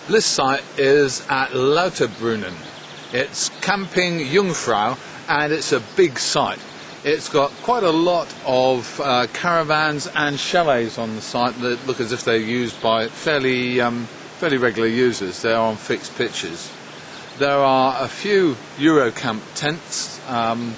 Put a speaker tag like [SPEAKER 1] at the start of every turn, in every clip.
[SPEAKER 1] This site is at Lauterbrunnen. It's camping Jungfrau, and it's a big site. It's got quite a lot of caravans and chalets on the site that look as if they're used by fairly regular users. They're on fixed pitches. There are a few Eurocamp tents, and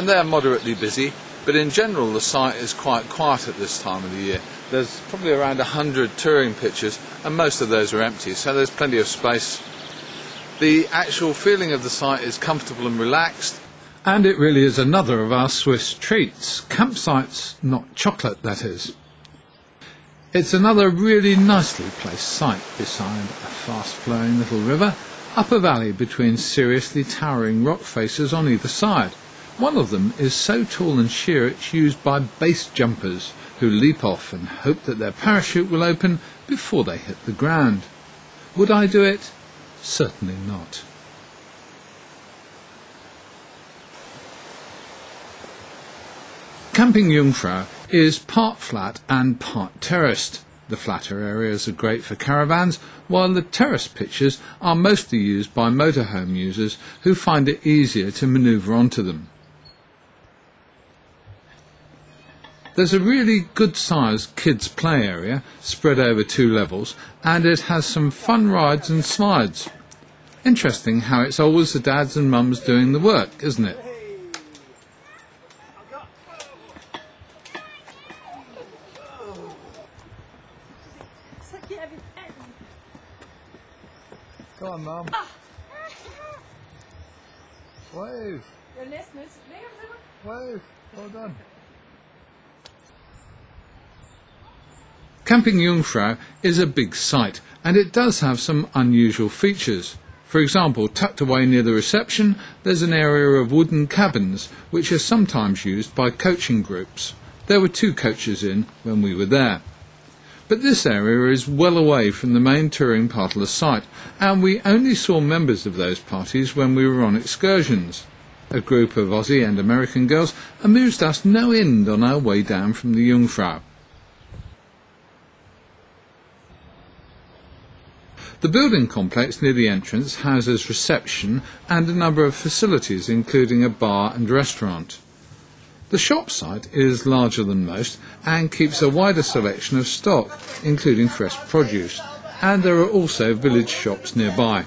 [SPEAKER 1] they're moderately busy, but in general the site is quite quiet at this time of the year. There's probably around 100 touring pitches, and most of those are empty, so there's plenty of space. The actual feeling of the site is comfortable and relaxed. And it really is another of our Swiss treats. Campsites, not chocolate, that is. It's another really nicely placed site beside a fast-flowing little river, up a valley between seriously towering rock faces on either side. One of them is so tall and sheer it's used by base jumpers who leap off and hope that their parachute will open before they hit the ground. Would I do it? Certainly not. Camping Jungfrau is part flat and part terraced. The flatter areas are great for caravans, while the terraced pitches are mostly used by motorhome users who find it easier to manoeuvre onto them. There's a really good-sized kids' play area spread over 2 levels, and it has some fun rides and slides. Interesting how it's always the dads and mums doing the work, isn't it?
[SPEAKER 2] Go on, Mum. Wave. Wave. Well done.
[SPEAKER 1] Camping Jungfrau is a big site, and it does have some unusual features. For example, tucked away near the reception, there's an area of wooden cabins, which are sometimes used by coaching groups. There were 2 coaches in when we were there. But this area is well away from the main touring part of the site, and we only saw members of those parties when we were on excursions. A group of Aussie and American girls amused us no end on our way down from the Jungfrau. The building complex near the entrance houses reception and a number of facilities, including a bar and restaurant. The shop site is larger than most and keeps a wider selection of stock, including fresh produce, and there are also village shops nearby.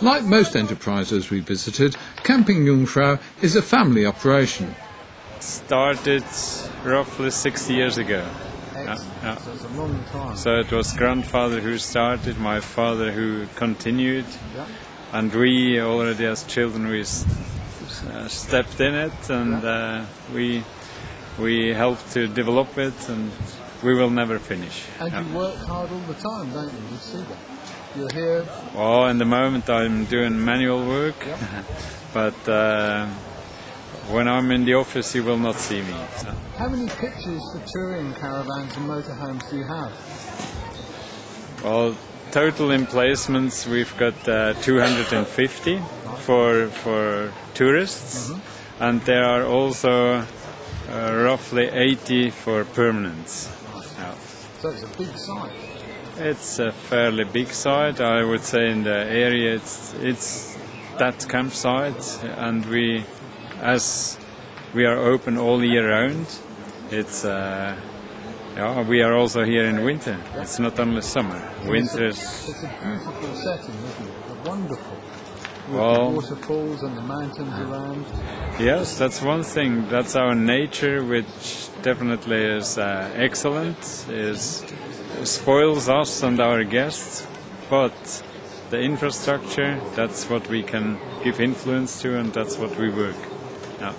[SPEAKER 1] Like most enterprises we visited, Camping Jungfrau is a family operation.
[SPEAKER 3] Started roughly 6 years ago.
[SPEAKER 2] Yeah. So it's a long time.
[SPEAKER 3] So it was grandfather who started, my father who continued, and we already as children stepped in it, and we helped to develop it, and we will never finish.
[SPEAKER 2] And you work hard all the time, don't you? You see that. You're here.
[SPEAKER 3] Well, in the moment I'm doing manual work, but when I'm in the office you will not see me. So.
[SPEAKER 2] How many pitches for touring caravans and motorhomes do you have?
[SPEAKER 3] Well, total emplacements we've got 250 for tourists, and there are also roughly 80 for permanents. Yeah.
[SPEAKER 2] So it's a big site.
[SPEAKER 3] It's a fairly big site. I would say in the area it's that campsite, and as we are open all year round, it's we are also here in winter. It's not only summer. Winter is.
[SPEAKER 2] It's a beautiful setting, isn't it? Wonderful. With
[SPEAKER 3] well,
[SPEAKER 2] the waterfalls and the mountains around.
[SPEAKER 3] Yes, that's one thing. That's our nature, which definitely is excellent. Spoils us and our guests, but the infrastructure, that's what we can give influence to, and that's what we work. Yeah.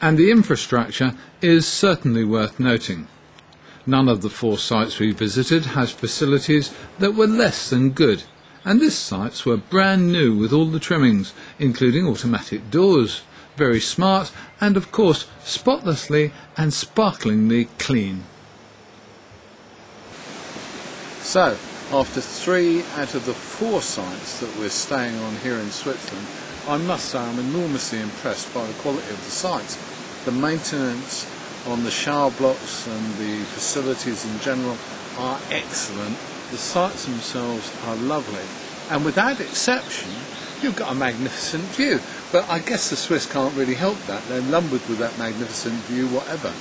[SPEAKER 1] And the infrastructure is certainly worth noting. None of the 4 sites we visited has facilities that were less than good, and these sites were brand new with all the trimmings, including automatic doors, very smart, and of course spotlessly and sparklingly clean. So, after 3 out of the 4 sites that we're staying on here in Switzerland, I must say I'm enormously impressed by the quality of the sites. The maintenance on the shower blocks, and the facilities in general are excellent. The sites themselves are lovely, and without exception you've got a magnificent view. But I guess the Swiss can't really help that. They're lumbered with that magnificent view whatever.